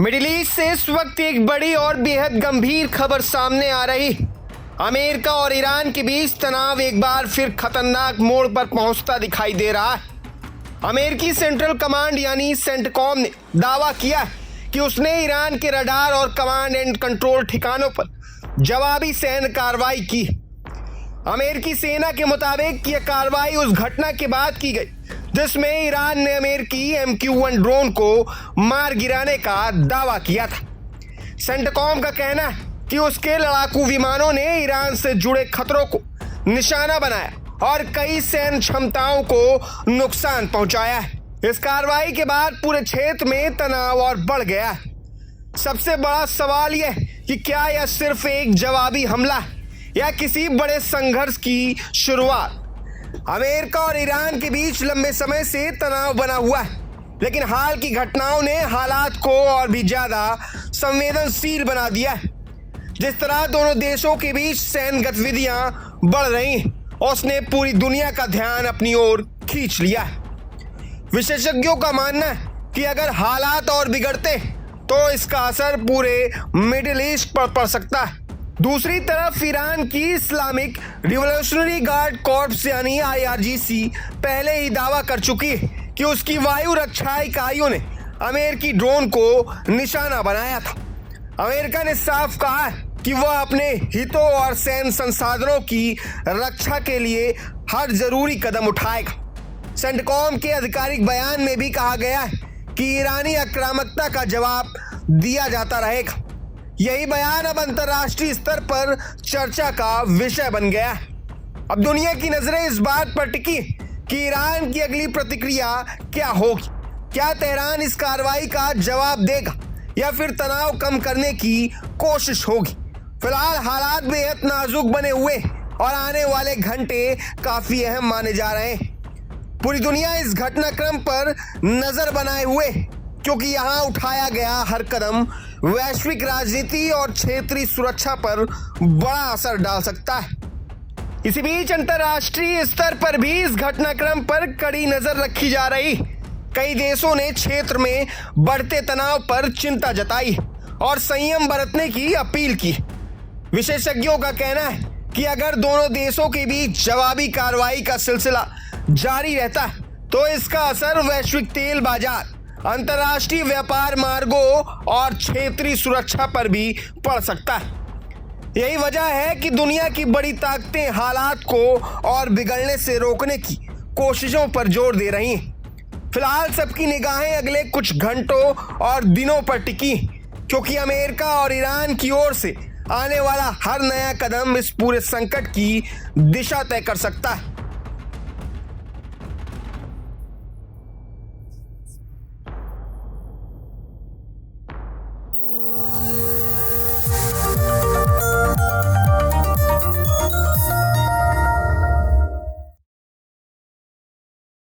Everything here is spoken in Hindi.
मिडिल ईस्ट से इस वक्त एक बड़ी और बेहद गंभीर खबर सामने आ रही। अमेरिका और ईरान के बीच तनाव एक बार फिर खतरनाक मोड़ पर पहुंचता दिखाई दे रहा है। अमेरिकी सेंट्रल कमांड यानी सेंटकॉम ने दावा किया है कि उसने ईरान के रडार और कमांड एंड कंट्रोल ठिकानों पर जवाबी सैन्य कार्रवाई की। अमेरिकी सेना के मुताबिक यह कार्रवाई उस घटना के बाद की गई जिसमें ईरान ने अमेरिकी MQ-1 ड्रोन को मार गिराने का दावा किया था। सेंटकॉम का कहना है कि उसके लड़ाकू विमानों ने ईरान से जुड़े खतरों को निशाना बनाया और कई सैन्य क्षमताओं को नुकसान पहुंचाया है। इस कार्रवाई के बाद पूरे क्षेत्र में तनाव और बढ़ गया है। सबसे बड़ा सवाल यह कि क्या यह सिर्फ एक जवाबी हमला है या किसी बड़े संघर्ष की शुरुआत। अमेरिका और ईरान के बीच लंबे समय से तनाव बना हुआ है, लेकिन हाल की घटनाओं ने हालात को और भी ज्यादा संवेदनशील बना दिया है। जिस तरह दोनों देशों के बीच सैन्य गतिविधियां बढ़ रही हैं, उसने पूरी दुनिया का ध्यान अपनी ओर खींच लिया है। विशेषज्ञों का मानना है कि अगर हालात और बिगड़ते तो इसका असर पूरे मिडिल ईस्ट पर पड़ सकता है। दूसरी तरफ ईरान की इस्लामिक रिवॉल्यूशनरी गार्ड कॉर्प्स यानी IRGC पहले ही दावा कर चुकी है कि उसकी वायु रक्षा इकाइयों ने अमेरिकी ड्रोन को निशाना बनाया था। अमेरिका ने साफ कहा है कि वह अपने हितों और सैन्य संसाधनों की रक्षा के लिए हर जरूरी कदम उठाएगा। सेंटकॉम के आधिकारिक बयान में भी कहा गया है कि ईरानी आक्रामकता का जवाब दिया जाता रहेगा। यही बयान अब अंतर्राष्ट्रीय स्तर पर चर्चा का विषय बन गया है। अब दुनिया की नजरें इस बात पर टिकी कि ईरान की अगली प्रतिक्रिया क्या होगी। क्या तेहरान इस कार्रवाई का जवाब देगा या फिर तनाव कम करने की कोशिश होगी। फिलहाल हालात बेहद नाजुक बने हुए और आने वाले घंटे काफी अहम माने जा रहे हैं। पूरी दुनिया इस घटनाक्रम पर नजर बनाए हुए, क्योंकि यहाँ उठाया गया हर कदम वैश्विक राजनीति और क्षेत्रीय सुरक्षा पर बड़ा असर डाल सकता है। इसी बीच अंतर्राष्ट्रीय स्तर पर भी इस घटनाक्रम पर कड़ी नजर रखी जा रही। कई देशों ने क्षेत्र में बढ़ते तनाव पर चिंता जताई और संयम बरतने की अपील की। विशेषज्ञों का कहना है कि अगर दोनों देशों के बीच जवाबी कार्रवाई का सिलसिला जारी रहता है तो इसका असर वैश्विक तेल बाजार, अंतर्राष्ट्रीय व्यापार मार्गों और क्षेत्रीय सुरक्षा पर भी पड़ सकता है। यही वजह है कि दुनिया की बड़ी ताकतें हालात को और बिगड़ने से रोकने की कोशिशों पर जोर दे रही हैं। फिलहाल सबकी निगाहें अगले कुछ घंटों और दिनों पर टिकी, क्योंकि अमेरिका और ईरान की ओर से आने वाला हर नया कदम इस पूरे संकट की दिशा तय कर सकता है।